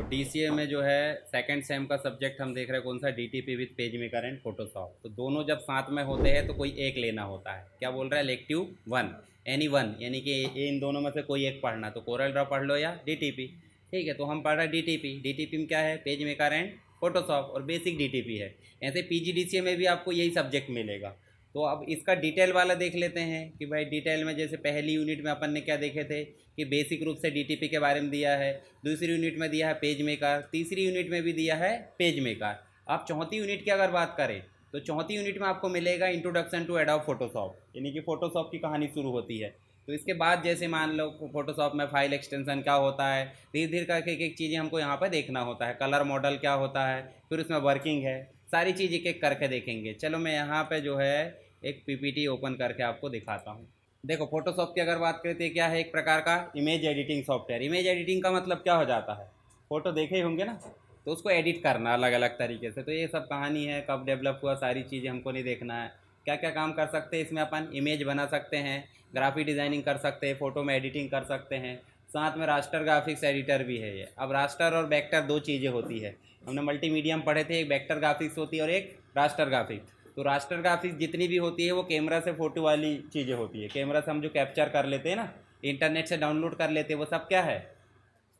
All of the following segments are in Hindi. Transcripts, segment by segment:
डीसीए में जो है सेकंड सेम का सब्जेक्ट हम देख रहे हैं कौन सा, DTP with page maker and Photoshop. तो दोनों जब साथ में होते हैं तो कोई एक लेना होता है। क्या बोल रहा है, इलेक्टिव वन, एनी वन, यानी कि इन दोनों में से कोई एक पढ़ना। तो कोरल ड्रॉ पढ़ लो या डीटीपी। ठीक है, तो हम पढ़ रहे हैं डीटीपी। डीटीपी में क्या है, पेज मेकर एंड फोटोशॉप, और बेसिक डीटीपी है। ऐसे पीजीडीसीए में भी आपको यही सब्जेक्ट मिलेगा। तो अब इसका डिटेल वाला देख लेते हैं कि भाई डिटेल में जैसे पहली यूनिट में अपन ने क्या देखे थे कि बेसिक रूप से डीटीपी के बारे में दिया है, दूसरी यूनिट में दिया है पेज मेकर, तीसरी यूनिट में भी दिया है पेज मेकर। अब चौथी यूनिट की अगर बात करें तो चौथी यूनिट में आपको मिलेगा इंट्रोडक्शन टू एडोब फोटोशॉप, यानी कि फोटोशॉप की कहानी शुरू होती है। तो इसके बाद जैसे मान लो फोटोशॉप में फाइल एक्सटेंशन क्या होता है, धीरे धीरे करके एक एक चीज़ें हमको यहाँ पर देखना होता है। कलर मॉडल क्या होता है, फिर उसमें वर्किंग है, सारी चीज़ एक एक करके देखेंगे। चलो मैं यहाँ पे जो है एक पीपीटी ओपन करके आपको दिखाता हूँ। देखो फोटोशॉप की अगर बात करें तो क्या है, एक प्रकार का image editing software. Image editing का मतलब क्या हो जाता है, फ़ोटो देखे ही होंगे ना, तो उसको एडिट करना अलग अलग तरीके से। तो ये सब कहानी है, कब डेवलप हुआ, सारी चीज़ें हमको नहीं देखना है। क्या क्या काम कर सकते हैं इसमें, अपन इमेज बना सकते हैं, ग्राफिक डिज़ाइनिंग कर सकते हैं, फ़ोटो में एडिटिंग कर सकते हैं, साथ में रास्टर ग्राफिक्स एडिटर भी है ये। अब रास्टर और वेक्टर दो चीज़ें होती है, हमने मल्टीमीडियम पढ़े थे, एक वेक्टर ग्राफिक्स होती है और एक रास्टर ग्राफिक्स। तो रास्टर ग्राफिक्स जितनी भी होती है वो कैमरा से फ़ोटो वाली चीज़ें होती है। कैमरा से हम जो कैप्चर कर लेते हैं ना, इंटरनेट से डाउनलोड कर लेते हैं, वो सब क्या है,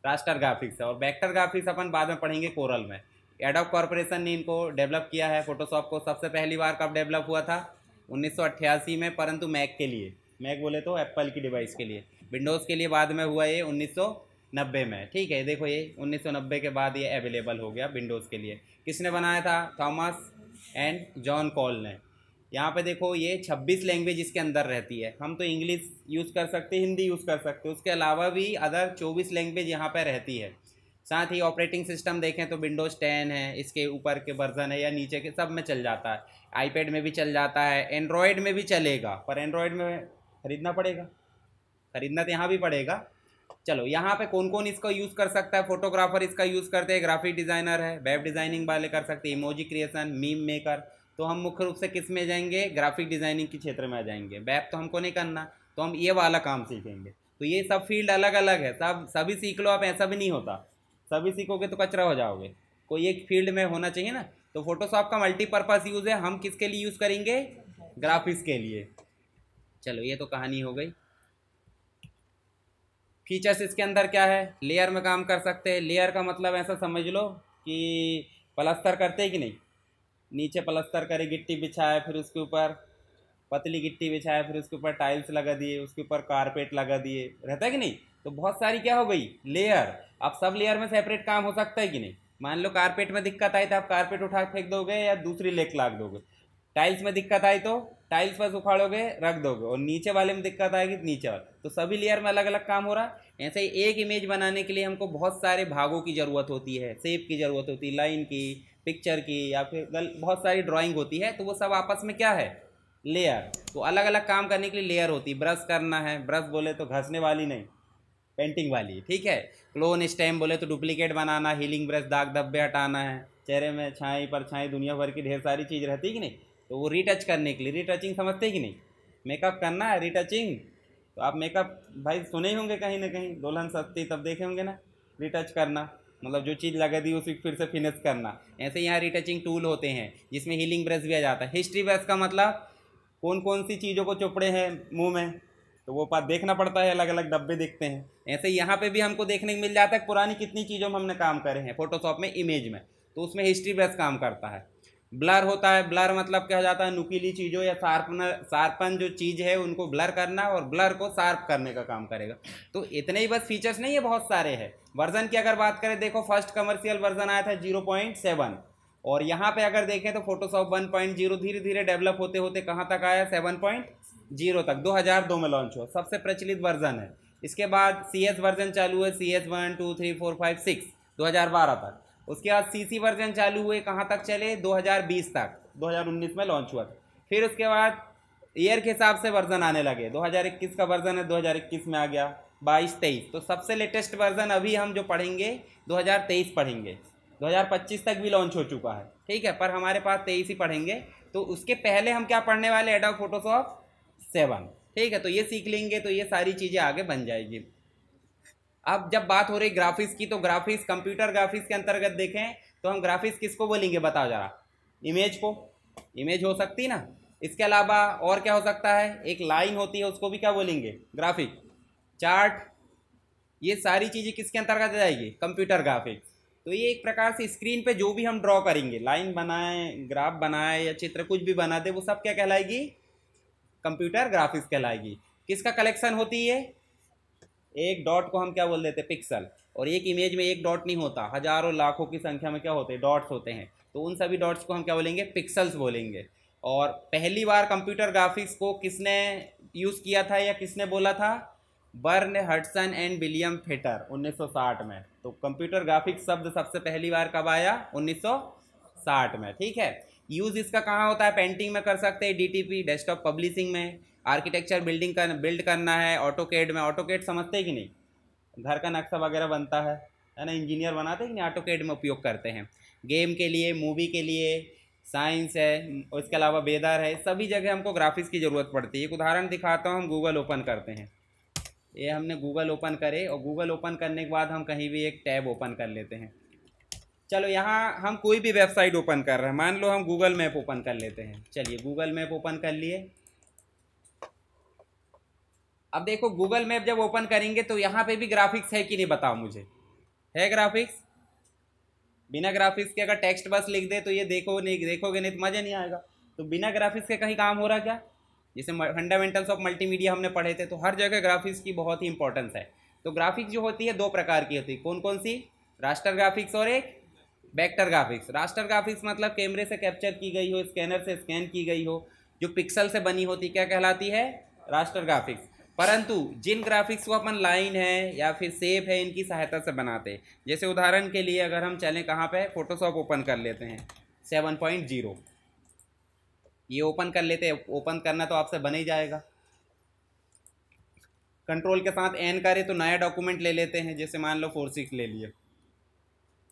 रास्टर ग्राफिक्स है। और वेक्टर ग्राफिक्स अपन बाद में पढ़ेंगे कोरल में। एडोब कॉर्पोरेशन ने इनको डेवलप किया है फोटोशॉप को। सबसे पहली बार कब डेवलप हुआ था, 1988 में, परंतु मैक के लिए, मैक बोले तो एप्पल की डिवाइस के लिए। विंडोज़ के लिए बाद में हुआ ये 1990 में। ठीक है, देखो ये 1990 के बाद ये अवेलेबल हो गया विंडोज़ के लिए। किसने बनाया था, थॉमस एंड जॉन कॉल ने। यहाँ पे देखो ये 26 लैंग्वेज इसके अंदर रहती है। हम तो इंग्लिश यूज़ कर सकते हैं, हिंदी यूज़ कर सकते हैं, उसके अलावा भी अदर 24 लैंग्वेज यहाँ पे रहती है। साथ ही ऑपरेटिंग सिस्टम देखें तो विंडोज़ 10 है, इसके ऊपर के वर्जन है या नीचे के, सब में चल जाता है। आईपैड में भी चल जाता है, एंड्रॉयड में भी चलेगा, पर एंड्रॉयड में ख़रीदना पड़ेगा, ख़रीदना तो यहाँ भी पड़ेगा। चलो यहाँ पे कौन कौन इसका यूज़ कर सकता है, फोटोग्राफर इसका यूज़ करते हैं, ग्राफिक डिज़ाइनर है, वेब डिज़ाइनिंग वाले कर सकते हैं, इमोजी क्रिएशन, मीम मेकर। तो हम मुख्य रूप से किस में जाएंगे, ग्राफिक डिज़ाइनिंग के क्षेत्र में आ जाएंगे। वेब तो हमको नहीं करना, तो हम ये वाला काम सीखेंगे। तो ये सब फील्ड अलग अलग है, सब सभी सीख लो आप, ऐसा भी नहीं होता। सभी सीखोगे तो कचरा हो जाओगे, कोई एक फील्ड में होना चाहिए ना। तो फोटोशॉप का मल्टीपर्पज़ यूज़ है, हम किसके लिए यूज़ करेंगे, ग्राफिक्स के लिए। चलो ये तो कहानी हो गई। फीचर्स इसके अंदर क्या है, लेयर में काम कर सकते हैं। लेयर का मतलब ऐसा समझ लो कि प्लस्तर करते हैं कि नहीं, नीचे प्लस्तर करे, गिट्टी बिछाए, फिर उसके ऊपर पतली गिट्टी बिछाए, फिर उसके ऊपर टाइल्स लगा दिए, उसके ऊपर कारपेट लगा दिए, रहता है कि नहीं। तो बहुत सारी क्या हो गई, लेयर। अब सब लेयर में सेपरेट काम हो सकता है कि नहीं। मान लो कारपेट में दिक्कत आई तो आप कारपेट उठा फेंक दोगे या दूसरी लेक लाग दोगे। टाइल्स में दिक्कत आई तो टाइल्स बस उखाड़ोगे रख दोगे, और नीचे वाले में दिक्कत आएगी तो नीचे वाले। तो सभी लेयर में अलग अलग काम हो रहा है। ऐसे ही एक इमेज बनाने के लिए हमको बहुत सारे भागों की ज़रूरत होती है, शेप की ज़रूरत होती है, लाइन की, पिक्चर की, या फिर बहुत सारी ड्राइंग होती है। तो वो सब आपस में क्या है, लेयर। तो अलग अलग काम करने के लिए लेयर होती है। ब्रश करना है, ब्रश बोले तो घसने वाली नहीं, पेंटिंग वाली, ठीक है। क्लोन स्टैम्प बोले तो डुप्लीकेट बनाना, हीलिंग ब्रश दाग धब्बे हटाना है, चेहरे में छाई पर छाई दुनिया भर की ढेर सारी चीज़ रहती है कि नहीं। तो वो रीटच करने के लिए, रीटचिंग समझते कि नहीं, मेकअप करना है, रीटचिंग। तो आप मेकअप भाई सुने ही होंगे कहीं ना कहीं, दुल्हन सस्ती तब देखे होंगे ना, रीटच करना मतलब जो चीज़ लगा दी उसी फिर से फिनिश करना। ऐसे यहाँ रीटचिंग टूल होते हैं जिसमें हीलिंग ब्रश भी आ जाता है। हिस्ट्री ब्रश का मतलब कौन कौन सी चीज़ों को चुपड़े हैं मुंह में, तो वो पास देखना पड़ता है, अलग अलग डब्बे दिखते हैं। ऐसे यहाँ पे भी हमको देखने को मिल जाता है पुरानी कितनी चीज़ों में हमने काम करे हैं फोटोशॉप में, इमेज में। तो उसमें हिस्ट्री ब्रश काम करता है। ब्लर होता है, ब्लर मतलब क्या हो जाता है, नुकीली चीज़ों या शार्पन जो चीज़ है उनको ब्लर करना, और ब्लर को शार्प करने का काम करेगा। तो इतने ही बस फीचर्स नहीं है, बहुत सारे हैं। वर्जन की अगर बात करें, देखो फर्स्ट कमर्शियल वर्जन आया था 0.7, और यहाँ पे अगर देखें तो फोटोशॉप 1.0 धीरे धीरे डेवलप होते होते कहाँ तक आया, 7.0 तक 2002 में लॉन्च हुआ, सबसे प्रचलित वर्जन है। इसके बाद CS वर्जन चालू है, CS 1 2 3 4 5 6 2012 तक। उसके बाद CC वर्जन चालू हुए, कहाँ तक चले, 2020 तक, 2019 में लॉन्च हुआ था। फिर उसके बाद ईयर के हिसाब से वर्जन आने लगे, 2021 का वर्जन है, 2021 में आ गया, 22-23। तो सबसे लेटेस्ट वर्जन अभी हम जो पढ़ेंगे 2023 पढ़ेंगे, 2025 तक भी लॉन्च हो चुका है, ठीक है, पर हमारे पास 23 ही पढ़ेंगे। तो उसके पहले हम क्या पढ़ने वाले, एडोब फोटोशॉप 7, ठीक है। तो ये सीख लेंगे तो ये सारी चीज़ें आगे बन जाएगी। अब जब बात हो रही ग्राफिक्स की, तो ग्राफिक्स, कंप्यूटर ग्राफिक्स के अंतर्गत देखें तो हम ग्राफिक्स किसको बोलेंगे, बताओ जरा। इमेज को, इमेज हो सकती ना। इसके अलावा और क्या हो सकता है, एक लाइन होती है उसको भी क्या बोलेंगे, ग्राफिक। चार्ट, ये सारी चीज़ें किसके अंतर्गत आ जाएगी, कंप्यूटर ग्राफिक्स। तो ये एक प्रकार से स्क्रीन पे जो भी हम ड्रॉ करेंगे, लाइन बनाएं, ग्राफ बनाए या चित्र कुछ भी बना दे, वो सब क्या कहलाएगी, कंप्यूटर ग्राफिक्स कहलाएगी। किसका कलेक्शन होती है, एक डॉट को हम क्या बोल देते हैं, पिक्सल। और एक इमेज में एक डॉट नहीं होता, हजारों लाखों की संख्या में क्या होते हैं, डॉट्स होते हैं। तो उन सभी डॉट्स को हम क्या बोलेंगे, पिक्सल्स बोलेंगे। और पहली बार कंप्यूटर ग्राफिक्स को किसने यूज़ किया था या किसने बोला था, burn Hudson and William Fetter 1960 में। तो कंप्यूटर ग्राफिक्स शब्द सबसे पहली बार कब आया, 1960 में। ठीक है, यूज़ इसका कहाँ होता है, पेंटिंग में कर सकते हैं, डीटीपी डेस्कटॉप पब्लिशिंग में, आर्किटेक्चर बिल्ड करना है, ऑटोकेड में। ऑटोकेड समझते हैं कि नहीं, घर का नक्शा वगैरह बनता है ना, इंजीनियर बनाते हैं कि नहीं, ऑटोकेड में उपयोग करते हैं। गेम के लिए, मूवी के लिए, साइंस है, और इसके अलावा वेदर है, सभी जगह हमको ग्राफिक्स की ज़रूरत पड़ती है। एक उदाहरण दिखाता हूँ, हम गूगल ओपन करते हैं। ये हमने गूगल ओपन करे, और गूगल ओपन करने के बाद हम कहीं भी एक टैब ओपन कर लेते हैं। चलो यहाँ हम कोई भी वेबसाइट ओपन कर रहे हैं, मान लो हम गूगल मैप ओपन कर लेते हैं। चलिए गूगल मैप ओपन कर लिए। अब देखो गूगल मैप जब ओपन करेंगे तो यहाँ पे भी ग्राफिक्स है कि नहीं, बताओ मुझे, है ग्राफिक्स। बिना ग्राफिक्स के अगर टेक्स्ट बस लिख दे तो ये देखोगे नहीं तो मज़ा नहीं आएगा। तो बिना ग्राफिक्स के कहीं काम हो रहा क्या, जैसे फंडामेंटल्स ऑफ मल्टीमीडिया हमने पढ़े थे, तो हर जगह ग्राफिक्स की बहुत ही इंपॉर्टेंस है। तो ग्राफिक्स जो होती है दो प्रकार की होती है, कौन कौन सी, रास्टर ग्राफिक्स और एक वेक्टर ग्राफिक्स। रास्टर ग्राफिक्स मतलब कैमरे से कैप्चर की गई हो, स्कैनर से स्कैन की गई हो, जो पिक्सल से बनी होती, क्या कहलाती है, रास्टर ग्राफिक्स। परंतु जिन ग्राफिक्स को अपन लाइन है या फिर शेप है, इनकी सहायता से बनाते हैं। जैसे उदाहरण के लिए अगर हम चलें कहाँ पे, फोटोशॉप ओपन कर लेते हैं 7.0, ये ओपन कर लेते हैं। ओपन करना तो आपसे बन ही जाएगा। कंट्रोल के साथ एन करें तो नया डॉक्यूमेंट ले लेते हैं, जैसे मान लो 4.6 ले लिए।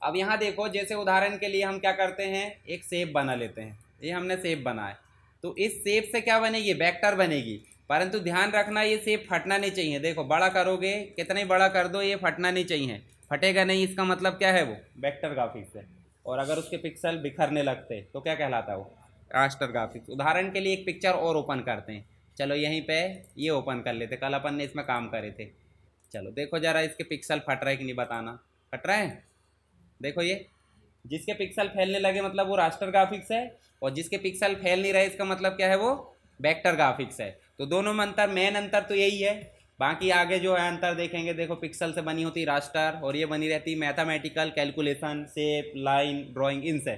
अब यहाँ देखो, जैसे उदाहरण के लिए हम क्या करते हैं, एक शेप बना लेते हैं। ये हमने शेप बनाया, तो इस शेप से क्या बनेगी, वेक्टर बनेगी। परंतु ध्यान रखना, ये शेप फटना नहीं चाहिए। देखो बड़ा करोगे, कितना ही बड़ा कर दो, ये फटना नहीं चाहिए, फटेगा नहीं। इसका मतलब क्या है, वो वेक्टर ग्राफिक्स है। और अगर उसके पिक्सल बिखरने लगते तो क्या कहलाता है, वो रास्टर ग्राफिक्स। उदाहरण के लिए एक पिक्चर और ओपन करते हैं। चलो यहीं पे ये ओपन कर लेते, कल अपन ने इसमें काम करे थे। चलो देखो जरा इसके पिक्सल फट रहा है कि नहीं, बताना। फट रहा है, देखो ये, जिसके पिक्सल फैलने लगे मतलब वो रास्टर ग्राफिक्स है, और जिसके पिक्सल फैल नहीं रहे इसका मतलब क्या है, वो वेक्टर ग्राफिक्स है। तो दोनों में अंतर, मेन अंतर तो यही है। बाकी आगे जो है अंतर देखेंगे, देखो पिक्सल से बनी होती रास्टर, और ये बनी रहती mathematical calculation, shape, line, drawing, इनसे।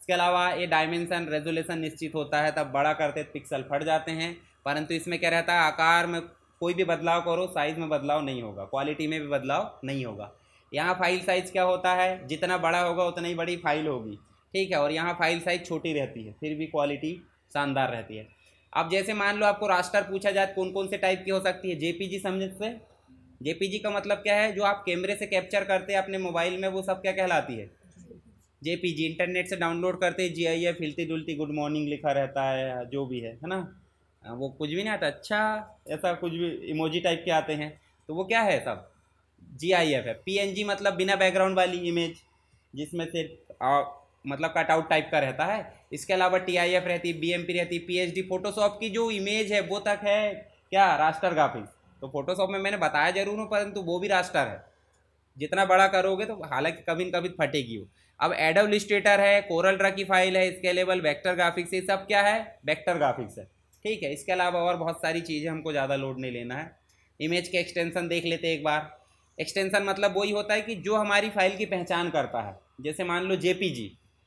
इसके अलावा ये डायमेंशन, रेजोल्यूशन निश्चित होता है, तब बड़ा करते पिक्सल फट जाते हैं। परंतु इसमें क्या रहता है, आकार में कोई भी बदलाव करो, साइज़ में बदलाव नहीं होगा, क्वालिटी में भी बदलाव नहीं होगा। यहाँ फाइल साइज़ क्या होता है, जितना बड़ा होगा उतना ही बड़ी फाइल होगी, ठीक है। और यहाँ फाइल साइज़ छोटी रहती है, फिर भी क्वालिटी शानदार रहती है। अब जैसे मान लो आपको रास्टर पूछा जाए, कौन कौन से टाइप की हो सकती है, जेपीजी समझते। जेपीजी का मतलब क्या है, जो आप कैमरे से कैप्चर करते हैं अपने मोबाइल में, वो सब क्या कहलाती है, जेपीजी। इंटरनेट से डाउनलोड करते हैं जीआईएफ, हिलती डुलती गुड मॉर्निंग लिखा रहता है, जो भी है ना, वो कुछ भी नहीं आता, अच्छा ऐसा कुछ भी इमोजी टाइप के आते हैं, तो वो क्या है, सब जीआईएफ है। पीएनजी मतलब बिना बैकग्राउंड वाली इमेज, जिसमें सिर्फ मतलब कटआउट टाइप का रहता है। इसके अलावा टीआईएफ रहती है, बीएमपी रहती है, पीएचडी। फोटोशॉप की जो इमेज है वो तक है क्या, रास्टर ग्राफिक्स। तो फोटोशॉप में मैंने बताया जरूर हूँ, परंतु वो भी रास्टर है। जितना बड़ा करोगे तो हालांकि कभी न कभी फटेगी वो। अब एडोब इलस्ट्रेटर है, कोरल ड्रा की फाइल है, स्केलेबल, वेक्टर ग्राफिक्स, ये सब क्या है, वेक्टर ग्राफिक्स है, ठीक है। इसके अलावा और बहुत सारी चीज़ें, हमको ज़्यादा लोड नहीं लेना है। इमेज के एक्सटेंशन देख लेते एक बार। एक्सटेंशन मतलब वही होता है कि जो हमारी फाइल की पहचान करता है। जैसे मान लो जेपीजी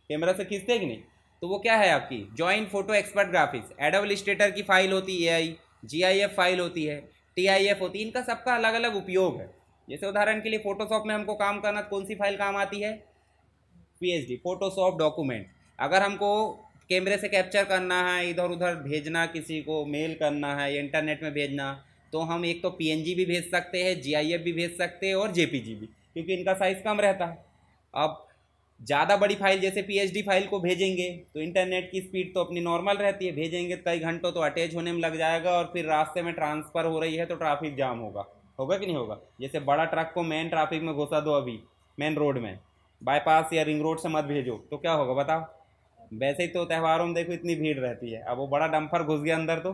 कैमरा से खींचते कि नहीं, तो वो क्या है आपकी joint photo expert graphics. Adobe Illustrator की फाइल होती है एआई, जीआईएफ फाइल होती है, टीआईएफ होती है। इनका सबका अलग अलग उपयोग है। जैसे उदाहरण के लिए फोटोशॉप में हमको काम करना, कौन सी फाइल काम आती है, पीएचडी, फोटोशॉप डॉक्यूमेंट। अगर हमको कैमरे से कैप्चर करना है, इधर उधर भेजना, किसी को मेल करना है, इंटरनेट में भेजना, तो हम एक तो पीएनजी भी भेज सकते हैं, जीआईएफ भी भेज सकते हैं, और जेपीजी भी, क्योंकि इनका साइज़ कम रहता है। अब ज़्यादा बड़ी फाइल जैसे पीएचडी फाइल को भेजेंगे तो इंटरनेट की स्पीड तो अपनी नॉर्मल रहती है, भेजेंगे कई घंटों तो अटैच होने में लग जाएगा, और फिर रास्ते में ट्रांसफ़र हो रही है तो ट्रैफिक जाम होगा, होगा कि नहीं होगा? जैसे बड़ा ट्रक को मेन ट्रैफिक में घुसा दो, अभी मेन रोड में, बाईपास या रिंग रोड से मत भेजो, तो क्या होगा बताओ? वैसे ही तो त्योहारों में देखो इतनी भीड़ रहती है, अब वो बड़ा डंपर घुस गया अंदर तो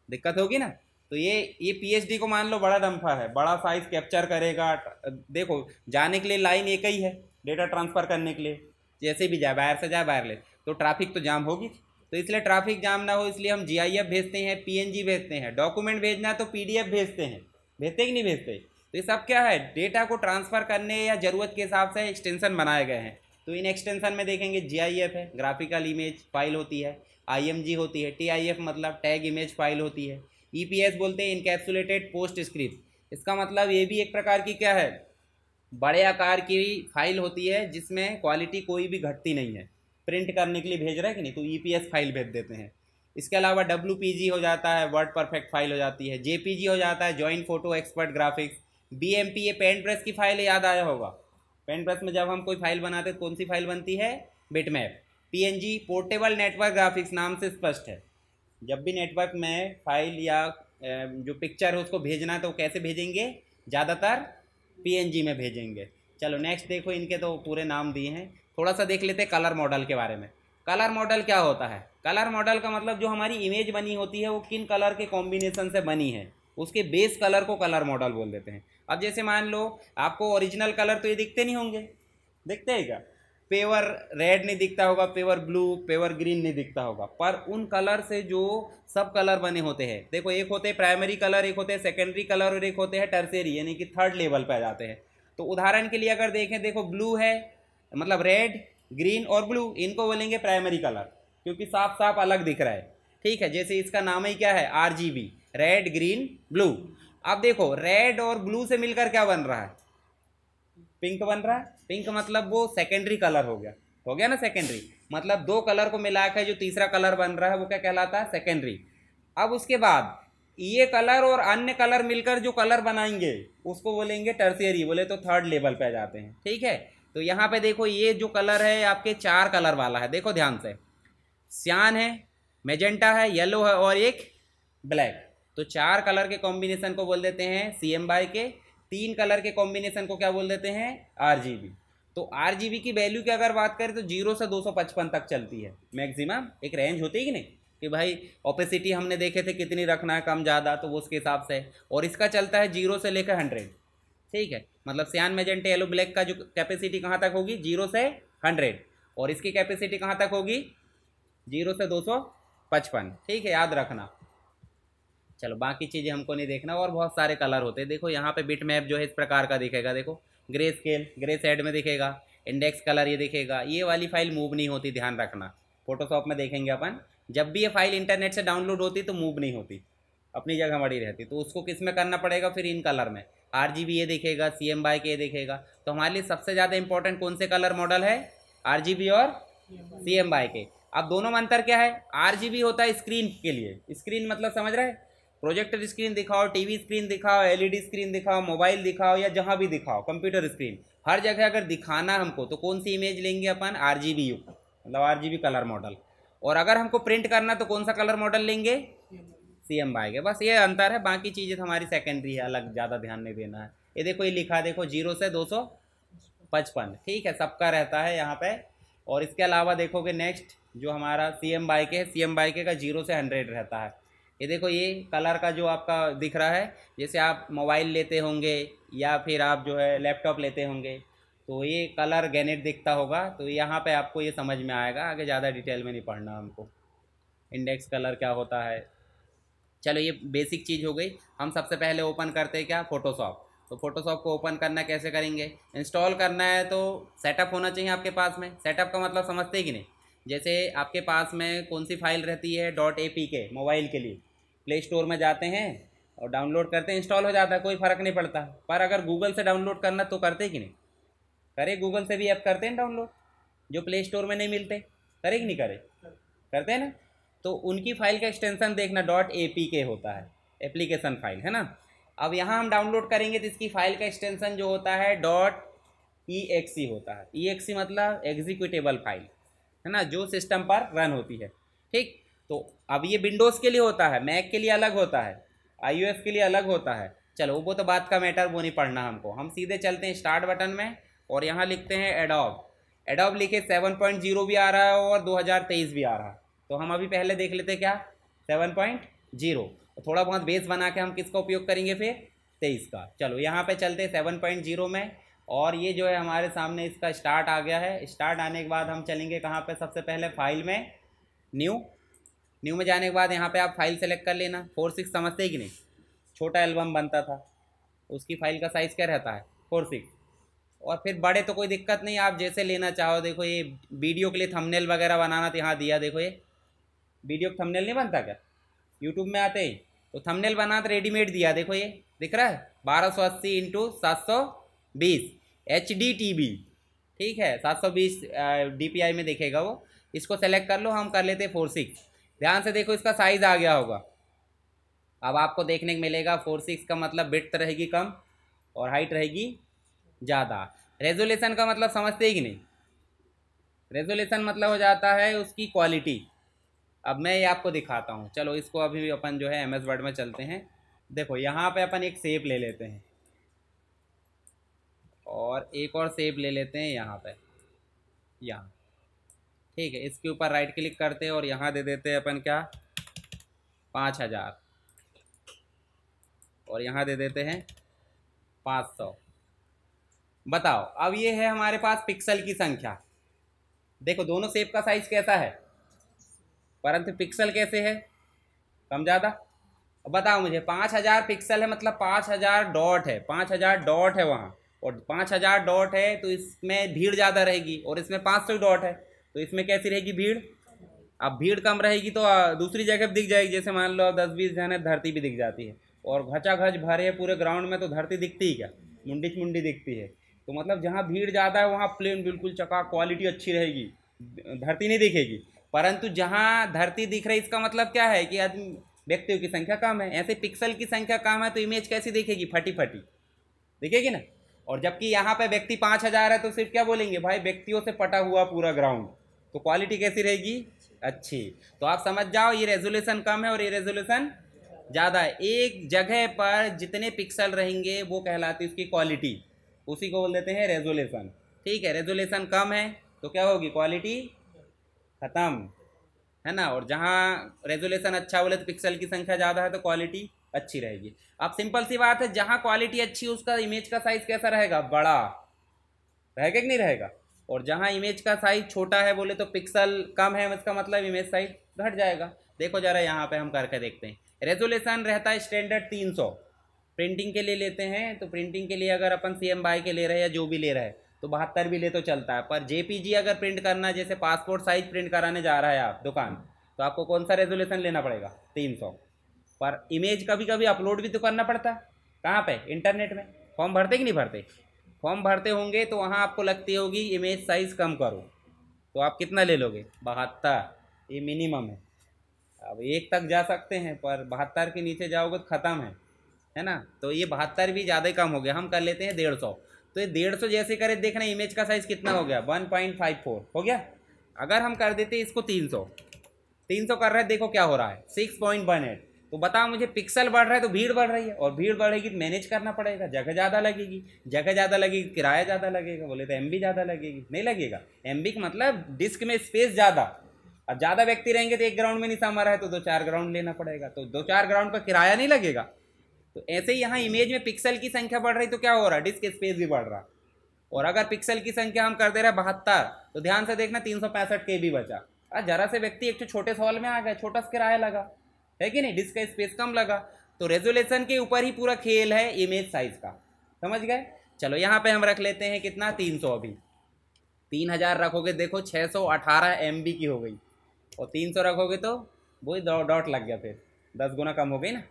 दिक्कत होगी ना। तो ये पीएचडी को मान लो बड़ा डंपर है, बड़ा साइज कैप्चर करेगा। देखो जाने के लिए लाइन एक ही है, डेटा ट्रांसफ़र करने के लिए, जैसे भी जाए बाहर से जाए वायरलेस, तो ट्रैफिक तो जाम होगी। तो इसलिए ट्रैफिक जाम ना हो इसलिए हम जीआईएफ भेजते हैं, पीएनजी भेजते हैं, डॉक्यूमेंट भेजना है तो पीडीएफ भेजते हैं, भेजते कि नहीं भेजते? तो ये सब क्या है, डेटा को ट्रांसफ़र करने या ज़रूरत के हिसाब से एक्सटेंशन बनाए गए हैं। तो इन एक्सटेंशन में देखेंगे जीआईएफ है, ग्राफिकल इमेज फाइल होती है, आईएमजी होती है, टीआईएफ मतलब टैग इमेज फाइल होती है, ईपीएस बोलते हैं इनकैप्सुलेटेड पोस्ट स्क्रिप्ट। इसका मतलब ये भी एक प्रकार की क्या है, बड़े आकार की फाइल होती है जिसमें क्वालिटी कोई भी घटती नहीं है, प्रिंट करने के लिए भेज रहा है कि नहीं, तो ईपीएस फाइल भेज देते हैं। इसके अलावा डब्ल्यूपीजी हो जाता है, वर्ड परफेक्ट फाइल हो जाती है, जेपीजी हो जाता है, joint photo expert graphics, BMP ये पेंट प्रेस की फाइल याद आया होगा। पेंट प्रेस में जब हम कोई फाइल बनाते हैं कौन सी फाइल बनती है, bitmap. PNG portable network graphics, नाम से स्पष्ट है, जब भी नेटवर्क में फाइल या जो पिक्चर है उसको भेजना है तो कैसे भेजेंगे, ज़्यादातर पीएनजी में भेजेंगे। चलो नेक्स्ट देखो, इनके तो पूरे नाम दिए हैं, थोड़ा सा देख लेते हैं कलर मॉडल के बारे में। कलर मॉडल क्या होता है? कलर मॉडल का मतलब जो हमारी इमेज बनी होती है वो किन कलर के कॉम्बिनेशन से बनी है, उसके बेस कलर को कलर मॉडल बोल देते हैं। अब जैसे मान लो आपको ओरिजिनल कलर तो ये दिखते नहीं होंगे, दिखते हैं क्या? पेवर रेड नहीं दिखता होगा, पेवर ब्लू, पेवर ग्रीन नहीं दिखता होगा, पर उन कलर से जो सब कलर बने होते हैं, देखो एक होते हैं प्राइमरी कलर, एक होते हैं सेकेंडरी कलर, और एक होते हैं टर्शियरी यानी कि थर्ड लेवल पे आ जाते हैं। तो उदाहरण के लिए अगर देखें, देखो ब्लू है मतलब रेड ग्रीन और ब्लू, इनको बोलेंगे प्राइमरी कलर क्योंकि साफ साफ अलग दिख रहा है, ठीक है। जैसे इसका नाम ही क्या है, आरजीबी, रेड ग्रीन ब्लू। अब देखो रेड और ब्लू से मिलकर क्या बन रहा है, पिंक बन रहा है। पिंक मतलब वो सेकेंडरी कलर हो गया ना, सेकेंडरी मतलब दो कलर को मिलाकर जो तीसरा कलर बन रहा है वो क्या कहलाता है, सेकेंडरी। अब उसके बाद ये कलर और अन्य कलर मिलकर जो कलर बनाएंगे उसको बोलेंगे टर्शियरी, बोले तो थर्ड लेवल पे आ जाते हैं, ठीक है। तो यहाँ पे देखो ये जो कलर है आपके चार कलर वाला है, देखो ध्यान से, सियान है, मैजेंटा है, येलो है और एक ब्लैक। तो चार कलर के कॉम्बिनेशन को बोल देते हैं CMYK के, तीन कलर के कॉम्बिनेशन को क्या बोल देते हैं, RGB। तो RGB की वैल्यू की अगर बात करें तो 0 से 255 तक चलती है मैक्सिमम, एक रेंज होती है कि नहीं, कि भाई ओपेसिटी हमने देखे थे कितनी रखना है, कम ज़्यादा, तो वो उसके हिसाब से। और इसका चलता है 0 से लेकर 100, ठीक है। मतलब सियान मैजेंटा येलो ब्लैक का जो कैपेसिटी कहाँ तक होगी, 0 से 100, और इसकी कैपेसिटी कहाँ तक होगी, 0 से 255, ठीक है, याद रखना। चलो बाकी चीज़ें हमको नहीं देखना, और बहुत सारे कलर होते हैं। देखो यहाँ पे बिट मैप जो है इस प्रकार का दिखेगा, देखो ग्रे स्केल, ग्रे शेड में दिखेगा, इंडेक्स कलर ये दिखेगा। ये वाली फाइल मूव नहीं होती, ध्यान रखना। फोटोशॉप में देखेंगे अपन, जब भी ये फाइल इंटरनेट से डाउनलोड होती तो मूव नहीं होती, अपनी जगह मड़ी रहती। तो उसको किस में करना पड़ेगा, फिर इन कलर में, RGB ये दिखेगा, CMYK ये दिखेगा। तो हमारे लिए सबसे ज़्यादा इंपॉर्टेंट कौन से कलर मॉडल है, RGB और CMYK। अब दोनों में अंतर क्या है, RGB होता है स्क्रीन के लिए, स्क्रीन मतलब समझ रहे हैं, प्रोजेक्टर स्क्रीन दिखाओ, टीवी स्क्रीन दिखाओ, LED स्क्रीन दिखाओ, मोबाइल दिखाओ, या जहाँ भी दिखाओ, कंप्यूटर स्क्रीन, हर जगह अगर दिखाना हमको तो कौन सी इमेज लेंगे अपन, RGB युक्त, मतलब RGB कलर मॉडल। और अगर हमको प्रिंट करना तो कौन सा कलर मॉडल लेंगे, CMYK। बस ये अंतर है, बाकी चीज़ें हमारी सेकेंडरी है, अलग ज़्यादा ध्यान नहीं देना है। ये देखो ये लिखा, देखो 0 से 255, ठीक है, सबका रहता है यहाँ पे। और इसके अलावा देखोगे नेक्स्ट जो हमारा CMYK है, CMYK का 0 से 100 रहता है। ये देखो ये कलर का जो आपका दिख रहा है, जैसे आप मोबाइल लेते होंगे या फिर आप जो है लैपटॉप लेते होंगे तो ये कलर गैनेट दिखता होगा, तो यहाँ पे आपको ये समझ में आएगा, आगे ज़्यादा डिटेल में नहीं पढ़ना हमको, इंडेक्स कलर क्या होता है। चलो ये बेसिक चीज़ हो गई। हम सबसे पहले ओपन करते हैं क्या, फ़ोटोशॉप। तो फ़ोटोशॉप को ओपन करना कैसे करेंगे, इंस्टॉल करना है तो सेटअप होना चाहिए आपके पास में। सेटअप का मतलब समझते हैं कि नहीं, जैसे आपके पास में कौन सी फाइल रहती है, .apk मोबाइल के लिए, प्ले स्टोर में जाते हैं और डाउनलोड करते हैं, इंस्टॉल हो जाता है, कोई फ़र्क नहीं पड़ता। पर अगर गूगल से डाउनलोड करना तो करते कि नहीं, करे, गूगल से भी ऐप करते हैं डाउनलोड जो प्ले स्टोर में नहीं मिलते, करे कि नहीं करे, करते हैं ना। तो उनकी फ़ाइल का एक्सटेंशन देखना .apk होता है, एप्लीकेशन फाइल है ना। अब यहाँ हम डाउनलोड करेंगे तो इसकी फ़ाइल का एक्सटेंशन जो होता है .exe होता है। exe मतलब एग्जीक्यूटेबल फाइल है ना, जो सिस्टम पर रन होती है, ठीक। तो अब ये विंडोज़ के लिए होता है, मैक के लिए अलग होता है, iOS के लिए अलग होता है। चलो वो तो बात का मैटर, वो नहीं पढ़ना हमको, हम सीधे चलते हैं स्टार्ट बटन में और यहाँ लिखते हैं एडोब। एडोब लिखे 7.0 भी आ रहा है और 2023 भी आ रहा है, तो हम अभी पहले देख लेते क्या 7.0, थोड़ा बहुत बेस बना के हम किसका उपयोग करेंगे फिर 23 का। चलो यहाँ पे चलते हैं 7.0 में, और ये जो है हमारे सामने इसका स्टार्ट आ गया है। स्टार्ट आने के बाद हम चलेंगे कहाँ पे, सबसे पहले फाइल में, न्यू में जाने के बाद यहाँ पे आप फाइल सेलेक्ट कर लेना। 4:6 समझते ही कि नहीं, छोटा एल्बम बनता था, उसकी फाइल का साइज़ क्या रहता है 4:6, और फिर बड़े तो कोई दिक्कत नहीं, आप जैसे लेना चाहो। देखो ये वीडियो के लिए थंबनेल वगैरह बनाना तो यहाँ दिया, देखो ये वीडियो थंबनेल नहीं बनता क्या यूट्यूब में आते ही, तो थंबनेल बना तो रेडीमेड दिया, देखो ये दिख रहा है 1280x720 HD TV, ठीक है 720 DPI में दिखेगा वो। इसको सेलेक्ट कर लो, हम कर लेते 4:6। ध्यान से देखो इसका साइज़ आ गया होगा, अब आपको देखने को मिलेगा 4:6 का मतलब विड्थ रहेगी कम और हाइट रहेगी ज़्यादा। रेजोल्यूशन का मतलब समझते ही कि नहीं, रेजोल्यूशन मतलब हो जाता है उसकी क्वालिटी। अब मैं ये आपको दिखाता हूँ, चलो इसको अभी अपन जो है MS वर्ड में चलते हैं। देखो यहाँ पे अपन एक शेप ले लेते हैं और एक और शेप ले लेते हैं यहाँ पे, यहाँ ठीक है। इसके ऊपर राइट क्लिक करते हैं और यहाँ दे देते हैं अपन क्या 5000, और यहाँ दे देते हैं 500। बताओ अब ये है हमारे पास पिक्सल की संख्या। देखो दोनों शेप का साइज कैसा है, परंतु पिक्सल कैसे है कम ज़्यादा। अब बताओ मुझे 5000 पिक्सल है मतलब 5000 डॉट है, 5000 डॉट है वहाँ, और 5000 डॉट है तो इसमें भीड़ ज़्यादा रहेगी, और इसमें 500 डॉट है तो इसमें कैसी रहेगी भीड़। अब भीड़ कम रहेगी तो दूसरी जगह दिख जाएगी, जैसे मान लो 10-20 जन है, धरती भी दिख जाती है, और घचा घच भरे पूरे ग्राउंड में तो धरती दिखती ही क्या, मुंडी दिखती है। तो मतलब जहाँ भीड़ ज़्यादा है वहाँ प्लेन बिल्कुल चका, क्वालिटी अच्छी रहेगी, धरती नहीं दिखेगी। परंतु जहाँ धरती दिख रही इसका मतलब क्या है कि आदमी व्यक्तियों की संख्या कम है, ऐसे पिक्सल की संख्या कम है तो इमेज कैसी दिखेगी, फटी फटी दिखेगी ना। और जबकि यहाँ पे व्यक्ति 5000 है तो सिर्फ क्या बोलेंगे भाई व्यक्तियों से पटा हुआ पूरा ग्राउंड, तो क्वालिटी कैसी रहेगी, अच्छी। तो आप समझ जाओ ये रेजोल्यूशन कम है और ये रेजोल्यूशन ज़्यादा है। एक जगह पर जितने पिक्सल रहेंगे वो कहलाती है उसकी क्वालिटी, उसी को बोल देते हैं रेजोल्यूशन, ठीक है। रेजोल्यूशन कम है तो क्या होगी, क्वालिटी ख़त्म, है ना। और जहाँ रेजोल्यूशन अच्छा बोले तो पिक्सल की संख्या ज़्यादा है तो क्वालिटी अच्छी रहेगी। अब सिंपल सी बात है, जहाँ क्वालिटी अच्छी उसका इमेज का साइज़ कैसा रहेगा, बड़ा रहेगा कि नहीं रहेगा। और जहाँ इमेज का साइज़ छोटा है बोले तो पिक्सल कम है, इसका मतलब इमेज साइज घट जाएगा। देखो ज़रा यहाँ पे हम करके देखते हैं। रेजोल्यूशन रहता है स्टैंडर्ड 300, प्रिंटिंग के लिए लेते हैं तो प्रिंटिंग के लिए अगर अपन CMYK के ले रहे हैं या जो भी ले रहे हैं तो 72 भी ले तो चलता है। पर JPG अगर प्रिंट करना है, जैसे पासपोर्ट साइज प्रिंट कराने जा रहा है आप दुकान, तो आपको कौन सा रेजोल्यूशन लेना पड़ेगा 300। पर इमेज कभी कभी अपलोड भी तो करना पड़ता है, कहाँ पे, इंटरनेट में। फॉर्म भरते कि नहीं भरते, फॉर्म भरते होंगे तो वहाँ आपको लगती होगी इमेज साइज़ कम करो, तो आप कितना ले लोगे 72, ये मिनिमम है। अब 1 तक जा सकते हैं पर 72 के नीचे जाओगे तो ख़त्म है ना। तो ये 72 भी ज़्यादा ही कम हो गया, हम कर लेते हैं 150। तो ये 150 जैसे करे देखना इमेज का साइज़ कितना हो गया 1.54 हो गया। अगर हम कर देते इसको 300 कर रहे हैं, देखो क्या हो रहा है 6.18। तो बताओ मुझे पिक्सल बढ़ रहा है तो भीड़ बढ़ रही है, और भीड़ बढ़ेगी तो मैनेज करना पड़ेगा, जगह ज़्यादा लगेगी, जगह ज़्यादा लगेगी किराया ज़्यादा लगेगा, बोले तो MB ज़्यादा लगेगी, नहीं लगेगा। MB का मतलब डिस्क में स्पेस ज़्यादा। अब ज़्यादा व्यक्ति रहेंगे तो एक ग्राउंड में नहीं समा रहा है तो 2-4 ग्राउंड लेना पड़ेगा, तो 2-4 ग्राउंड पर किराया नहीं लगेगा। तो ऐसे ही यहाँ इमेज में पिक्सल की संख्या बढ़ रही तो क्या हो रहा है, डिस्क स्पेस भी बढ़ रहा। और अगर पिक्सल की संख्या हम कर दे रहे हैं 72, तो ध्यान से देखना 365 KB बचा। जरा से व्यक्ति एक तो छोटे हॉल में आ गए, छोटा सा किराया लगा, है कि नहीं, डिस्क का स्पेस कम लगा। तो रेजोल्यूशन के ऊपर ही पूरा खेल है इमेज साइज का, समझ गए। चलो यहाँ पे हम रख लेते हैं कितना 300, अभी 3000 रखोगे देखो 618 MB की हो गई, और 300 रखोगे तो वही डॉट लग गया, फिर 10 गुना कम हो गई ना।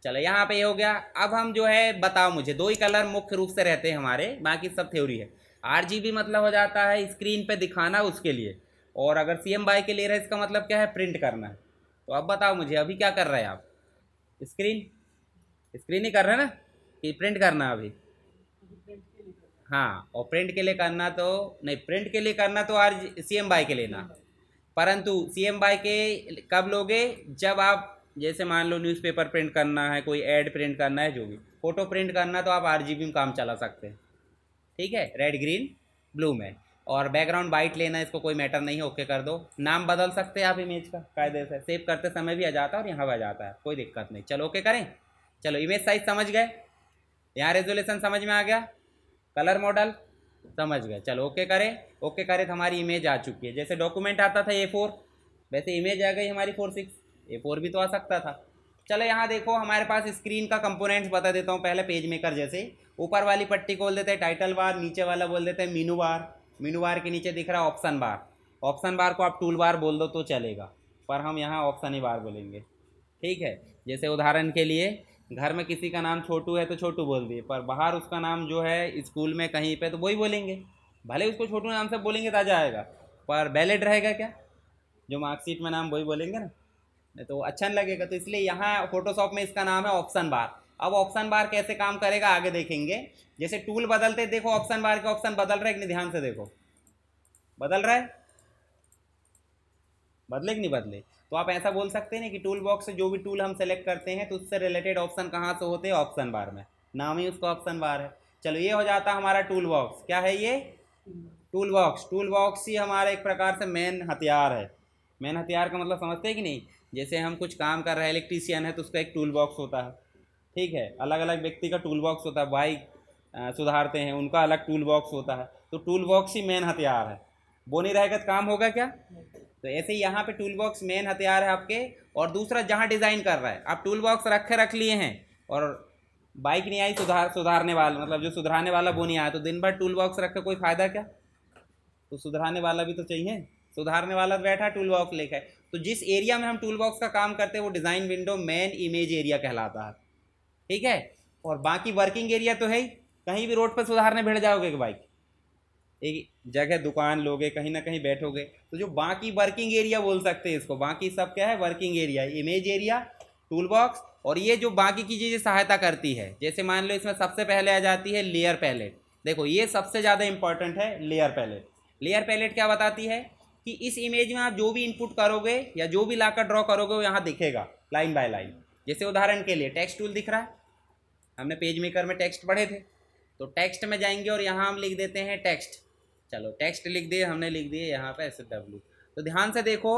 चलो यहाँ पे ये हो गया। अब हम जो है बताओ मुझे, 2 ही कलर मुख्य रूप से रहते हैं हमारे, बाकी सब थ्योरी है। RGB मतलब हो जाता है स्क्रीन पे दिखाना उसके लिए, और अगर CMYK के ले रहे हैं इसका मतलब क्या है, प्रिंट करना है। तो अब बताओ मुझे अभी क्या कर रहे हैं आप, स्क्रीन ही कर रहे हैं ना, कि प्रिंट करना अभी। हाँ, और प्रिंट के लिए करना तो नहीं, प्रिंट के लिए करना तो CMYK लेना, परंतु CMYK कब लोगे, जब आप जैसे मान लो न्यूज़पेपर प्रिंट करना है, कोई ऐड प्रिंट करना है, जो भी फ़ोटो प्रिंट करना तो आप RGB में काम चला सकते हैं, ठीक है, रेड ग्रीन ब्लू में। और बैकग्राउंड वाइट लेना, इसको कोई मैटर नहीं है, ओके कर दो। नाम बदल सकते हैं आप इमेज का कायदे से, सेव करते समय भी आ जाता है और यहाँ आ जाता है, कोई दिक्कत नहीं। चलो ओके करें। चलो इमेज साइज समझ गए, यहाँ रेजोल्यूशन समझ में आ गया, कलर मॉडल समझ गए। चलो ओके करें। ओके करें तो हमारी इमेज आ चुकी है। जैसे डॉक्यूमेंट आता था A4, वैसे इमेज आ गई हमारी 4:6। A4 भी तो आ सकता था। चलो यहाँ देखो हमारे पास स्क्रीन का कंपोनेंट्स बता देता हूँ पहले, पेज मेकर जैसे। ऊपर वाली पट्टी खोल देते हैं टाइटल बार, नीचे वाला बोल देते हैं मीनू बार। मीनू बार के नीचे दिख रहा है ऑप्शन बार। ऑप्शन बार को आप टूल बार बोल दो तो चलेगा, पर हम यहाँ ऑप्शन ही बार बोलेंगे, ठीक है। जैसे उदाहरण के लिए घर में किसी का नाम छोटू है तो छोटू बोल दिए, पर बाहर उसका नाम जो है स्कूल में कहीं पे तो वही बोलेंगे। भले उसको छोटू नाम से बोलेंगे तो आ जाएगा, पर वैलिड रहेगा क्या? जो मार्कशीट में नाम वही बोलेंगे ना, तो अच्छा नहीं लगेगा। तो इसलिए यहाँ फोटोशॉप में इसका नाम है ऑप्शन बार। अब ऑप्शन बार कैसे काम करेगा आगे देखेंगे। जैसे टूल बदलते देखो, ऑप्शन बार के ऑप्शन बदल रहे कि नहीं, ध्यान से देखो, बदल रहा है, बदले कि नहीं बदले। तो आप ऐसा बोल सकते हैं ना कि टूल बॉक्स से जो भी टूल हम सेलेक्ट करते हैं तो उससे रिलेटेड ऑप्शन कहाँ से होते हैं, ऑप्शन बार में, नाम ही उसका ऑप्शन बार है। चलो ये हो जाता है हमारा टूल बॉक्स। क्या है ये? Tool box. टूल बॉक्स ही हमारा एक प्रकार से मेन हथियार है। मेन हथियार का मतलब समझते हैं कि नहीं? जैसे हम कुछ काम कर रहे हैं, इलेक्ट्रीशियन है तो उसका एक टूल बॉक्स होता है, ठीक है। अलग अलग व्यक्ति का टूल बॉक्स होता है, बाइक सुधारते हैं उनका अलग टूल बॉक्स होता है। तो टूल बॉक्स ही मेन हथियार है। वो नहीं रहेगा तो काम होगा क्या? तो ऐसे ही यहाँ पे टूल बॉक्स मेन हथियार है आपके। और दूसरा, जहाँ डिज़ाइन कर रहा है आप टूल बॉक्स रख लिए हैं और बाइक नहीं आई सुधारने वाला, मतलब जो सुधारने वाला वो नहीं आया, तो दिन भर टूल बॉक्स रख के कोई फ़ायदा क्या? तो सुधारने वाला भी तो चाहिए, सुधारने वाला बैठा टूल बॉक्स लेकर। तो जिस एरिया में हम टूल बॉक्स का काम करते हैं वो design window main image area कहलाता है, ठीक है। और बाकी वर्किंग एरिया तो है ही, कहीं भी रोड पर सुधारने बैठ जाओगे कि बाइक, एक जगह दुकान लोगे, कहीं ना कहीं बैठोगे, तो जो बाकी वर्किंग एरिया बोल सकते हैं इसको, बाकी सब क्या है? Working area, image area, tool box. और ये जो बाकी की चीज़ें सहायता करती है, जैसे मान लो इसमें सबसे पहले आ जाती है लेयर पैलेट। देखो ये सबसे ज़्यादा इंपॉर्टेंट है लेयर पैलेट। लेयर पैलेट क्या बताती है कि इस इमेज में आप जो भी इनपुट करोगे या जो भी लाकर ड्रॉ करोगे वो यहाँ दिखेगा लाइन बाय लाइन। जैसे उदाहरण के लिए टेक्स्ट टूल दिख रहा है, हमने पेज मेकर में टेक्स्ट पढ़े थे, तो टेक्स्ट में जाएंगे और यहाँ हम लिख देते हैं टेक्स्ट। चलो टेक्स्ट लिख दिए, हमने लिख दिए यहाँ पे SW। तो ध्यान से देखो,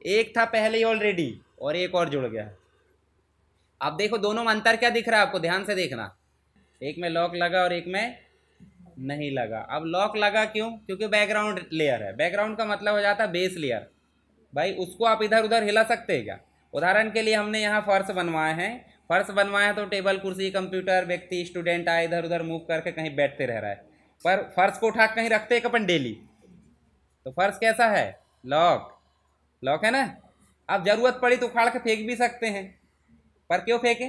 एक था पहले ही ऑलरेडी और एक और जुड़ गया। अब देखो दोनों में अंतर क्या दिख रहा है आपको, ध्यान से देखना। एक में लॉक लगा और एक में नहीं लगा। अब लॉक लगा क्यों? क्योंकि बैकग्राउंड लेयर है। बैकग्राउंड का मतलब हो जाता है बेस लेयर। भाई उसको आप इधर उधर हिला सकते हैं क्या? उदाहरण के लिए हमने यहाँ फर्श बनवाए हैं, फर्श बनवाया तो टेबल कुर्सी कंप्यूटर व्यक्ति स्टूडेंट आए इधर उधर मूव करके कहीं बैठते रह रहा है, पर फर्श को उठा कहीं रखते हैं अपन डेली, तो फर्श कैसा है? लॉक, लॉक है ना। अब जरूरत पड़ी तो उखाड़ के फेंक भी सकते हैं, पर क्यों फेंके?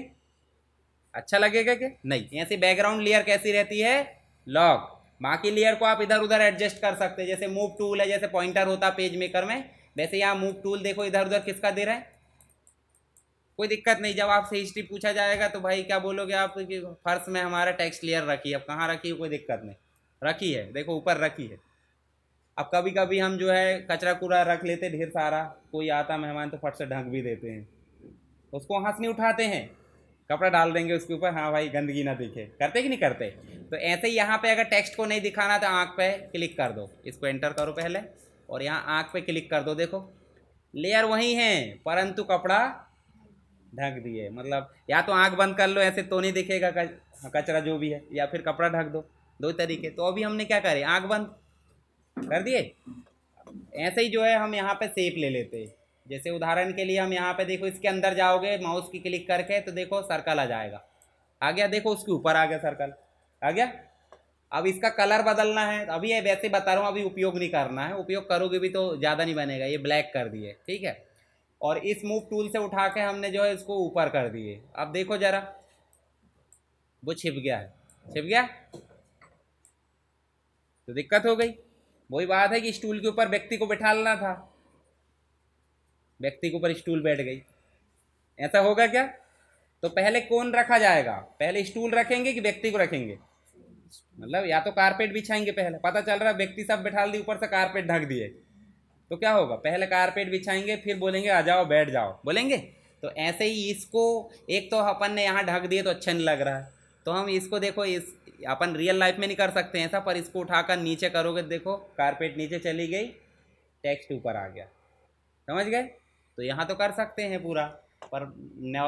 अच्छा लगेगा क्या? नहीं। ऐसी बैकग्राउंड लेयर कैसी रहती है? लॉक। बाकी लेयर को आप इधर उधर एडजस्ट कर सकते हैं। जैसे मूव टूल है, जैसे पॉइंटर होता है पेज मेकर में, वैसे यहाँ मूव टूल देखो इधर उधर किसका दे रहा है, कोई दिक्कत नहीं। जब आपसे हिस्ट्री पूछा जाएगा तो भाई क्या बोलोगे आप कि फर्श में हमारा टेक्स्ट लेयर रखी है। अब कहाँ रखी है? कोई दिक्कत नहीं, रखी है, देखो ऊपर रखी है। अब कभी कभी हम जो है कचरा कूड़ा रख लेते ढेर सारा, कोई आता मेहमान तो फट से ढक भी देते हैं, उसको हाथ नहीं उठाते हैं, कपड़ा डाल देंगे उसके ऊपर, हाँ भाई गंदगी ना दिखे, करते कि नहीं करते? तो ऐसे ही यहाँ पे अगर टेक्स्ट को नहीं दिखाना तो आँख पे क्लिक कर दो, इसको एंटर करो पहले और यहाँ आँख पे क्लिक कर दो। देखो लेयर वही है परंतु कपड़ा ढक दिए। मतलब या तो आँख बंद कर लो, ऐसे तो नहीं दिखेगा कचरा जो भी है, या फिर कपड़ा ढक दो, दो तरीके। तो अभी हमने क्या करे, आँख बंद कर दिए। ऐसे ही जो है हम यहाँ पे शेप ले लेते हैं। जैसे उदाहरण के लिए हम यहाँ पे देखो इसके अंदर जाओगे माउस की क्लिक करके तो देखो सर्कल आ जाएगा, आ गया, देखो उसके ऊपर आ गया सर्कल, आ गया। अब इसका कलर बदलना है, अभी ये वैसे बता रहा हूँ, अभी उपयोग नहीं करना है, उपयोग करोगे भी तो ज़्यादा नहीं बनेगा। ये ब्लैक कर दिए, ठीक है। और इस मूव टूल से उठा के हमने जो है इसको ऊपर कर दिए। अब देखो जरा, वो छिप गया है, छिप गया तो दिक्कत हो गई। वही बात है कि स्टूल के ऊपर व्यक्ति को बिठाना था, व्यक्ति के ऊपर स्टूल बैठ गई, ऐसा होगा क्या? तो पहले कौन रखा जाएगा? पहले स्टूल रखेंगे कि व्यक्ति को रखेंगे? मतलब या तो कारपेट बिछाएंगे पहले, पता चल रहा है व्यक्ति सब बिठा दी, ऊपर से कारपेट ढक दिए, तो क्या होगा? पहले कारपेट बिछाएंगे फिर बोलेंगे आ जाओ बैठ जाओ, बोलेंगे। तो ऐसे ही इसको एक तो अपन ने यहाँ ढक दिए तो अच्छा नहीं लग रहा है, तो हम इसको देखो इस अपन रियल लाइफ में नहीं कर सकते ऐसा, पर इसको उठाकर नीचे करोगे देखो कारपेट नीचे चली गई, टेक्स्ट ऊपर आ गया, समझ गए। तो यहाँ तो कर सकते हैं पूरा, पर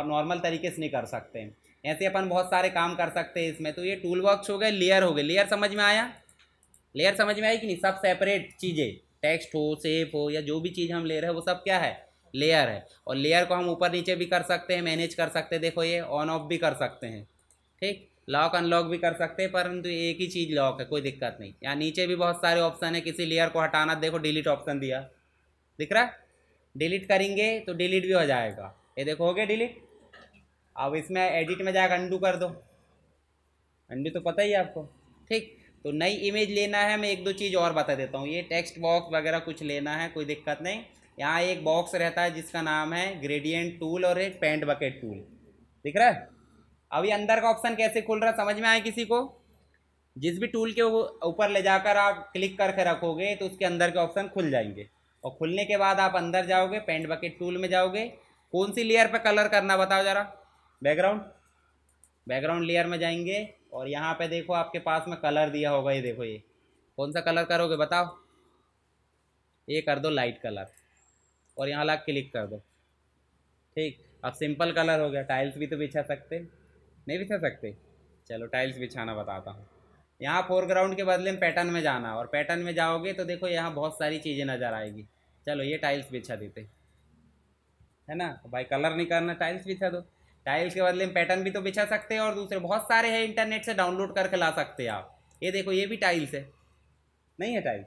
नॉर्मल तरीके से नहीं कर सकते हैं। ऐसे अपन बहुत सारे काम कर सकते हैं इसमें। तो ये टूल बॉक्स हो गए, लेयर हो गए। लेयर समझ में आया? लेयर समझ में आई कि नहीं? सब सेपरेट चीज़ें, टेक्स्ट हो, शेप हो, या जो भी चीज़ हम ले रहे हैं वो सब क्या है? लेयर है। और लेयर को हम ऊपर नीचे भी कर सकते हैं, मैनेज कर सकते हैं। देखो ये ऑन ऑफ भी कर सकते हैं, ठीक, लॉक अनलॉक भी कर सकते हैं, परंतु एक ही चीज़ लॉक है, कोई दिक्कत नहीं। यहाँ नीचे भी बहुत सारे ऑप्शन है, किसी लेयर को हटाना, देखो डिलीट ऑप्शन दिया, दिख रहा है? डिलीट करेंगे तो डिलीट भी हो जाएगा, ये देखो हो गया डिलीट। अब इसमें एडिट में जाकर अंडू कर दो, अंडू तो पता ही है आपको, ठीक। तो नई इमेज लेना है, मैं एक दो चीज़ और बता देता हूँ। ये टेक्स्ट बॉक्स वगैरह कुछ लेना है, कोई दिक्कत नहीं। यहाँ एक बॉक्स रहता है जिसका नाम है ग्रेडियंट टूल और एक पेंट बकेट टूल, दिख रहा है? अब ये अंदर का ऑप्शन कैसे खुल रहा है समझ में आए किसी को? जिस भी टूल के ऊपर ले जाकर आप क्लिक करके रखोगे तो उसके अंदर के ऑप्शन खुल जाएंगे, और खुलने के बाद आप अंदर जाओगे, पेंट बकेट टूल में जाओगे। कौन सी लेयर पे कलर करना बताओ ज़रा? बैकग्राउंड, बैकग्राउंड लेयर में जाएंगे और यहाँ पे देखो आपके पास में कलर दिया होगा, ये देखो, ये कौन सा कलर करोगे बताओ? ये कर दो लाइट कलर, और यहाँ ला क्लिक कर दो, ठीक। अब सिंपल कलर हो गया। टाइल्स भी तो बिछा सकते, नहीं बिछा सकते? चलो टाइल्स बिछाना बताता हूँ। यहाँ फोरग्राउंड के बदले में पैटर्न में जाना, और पैटर्न में जाओगे तो देखो यहाँ बहुत सारी चीज़ें नज़र आएगी। चलो ये टाइल्स बिछा देते, है ना भाई, कलर नहीं करना, टाइल्स बिछा दो। टाइल्स के बदले में पैटर्न भी तो बिछा सकते हैं, और दूसरे बहुत सारे हैं, इंटरनेट से डाउनलोड करके ला सकते हैं आप। ये देखो ये भी टाइल्स है, नहीं है टाइल्स?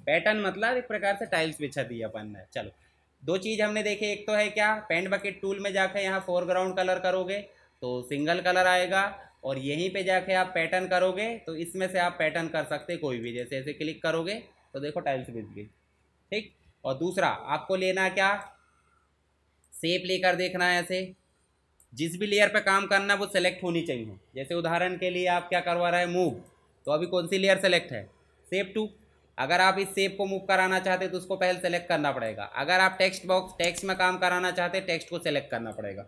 पैटर्न मतलब एक प्रकार से टाइल्स बिछा दी अपन ने। चलो दो चीज़ हमने देखे, एक तो है क्या, पेंट बकेट टूल में जाकर यहाँ फोरग्राउंड कलर करोगे तो सिंगल कलर आएगा, और यहीं पे जाके आप पैटर्न करोगे तो इसमें से आप पैटर्न कर सकते कोई भी, जैसे ऐसे क्लिक करोगे तो देखो टाइल्स बिछ गई, ठीक। और दूसरा आपको लेना क्या, शेप लेकर देखना है ऐसे, जिस भी लेयर पे काम करना वो सेलेक्ट होनी चाहिए। जैसे उदाहरण के लिए आप क्या करवा रहे हैं, मूव, तो अभी कौन सी लेयर सेलेक्ट है? शेप 2। अगर आप इस शेप को मूव कराना चाहते तो उसको पहले सेलेक्ट करना पड़ेगा। अगर आप टेक्स्ट बॉक्स टेक्स्ट में काम कराना चाहते टेक्स्ट को सेलेक्ट करना पड़ेगा,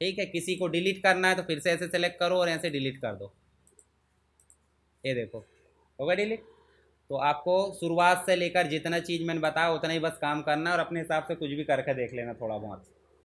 ठीक है। किसी को डिलीट करना है तो फिर से ऐसे सेलेक्ट करो और ऐसे डिलीट कर दो, ये देखो होगा डिलीट। तो आपको शुरुआत से लेकर जितना चीज़ मैंने बताया उतना ही बस काम करना है, और अपने हिसाब से कुछ भी करके देख लेना थोड़ा बहुत।